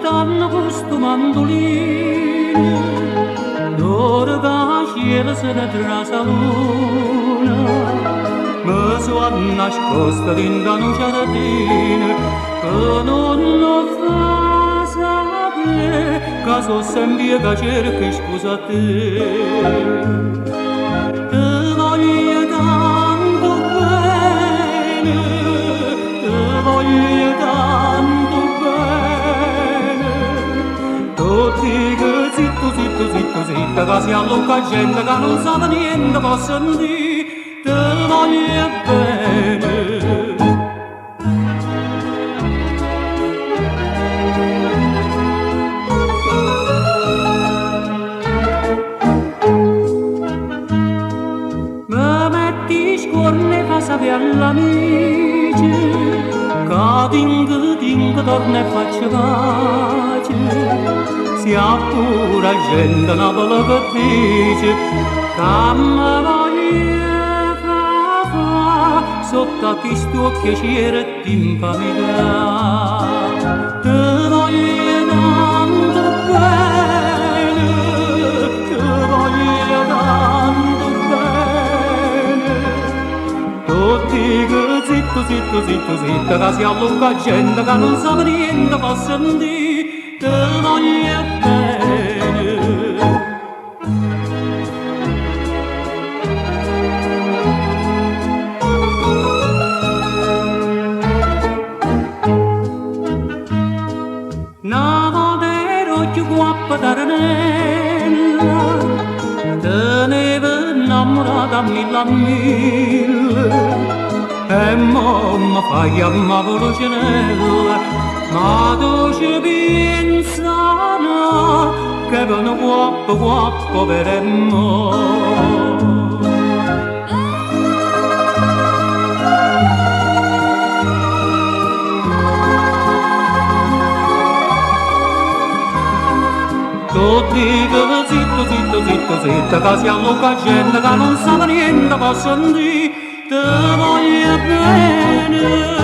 aspettando questo mandolino, d'ora che a cielo se ne trasa luna, mi sono nascosta dentro un giardino che non lo fa sapere, che so sempre che cerchi scusa a te. Te voglio tanto bene, te voglio tanto bene, tutti che zitto, zitto, zitto, zitto, che si alloca gente che non sa niente, posso dire, te voglio bene. Scorne fa sapere all'amici che tingo torna e faccio pace, sia pure gente Napoli che dice che mi voglio fa sotto a questo occhio c'era d'infamità. Te voglio tanto bene, te voglio tanto bene, tutti che zitto, zitto, zitto, zitto, che si allunga gente che non sa niente, posso dire, te voglio bene. Una vera più guappa d'aranella, teneva innamorata a mille a mille, e mo mi fa chiamare Polocinella, ma tu ci pensa no, che per un guappo, guappo per mo. Tutti che zitto, zitto, zitto, zitto, che si alloca gente che non sa niente, posso dire, te voglio bene.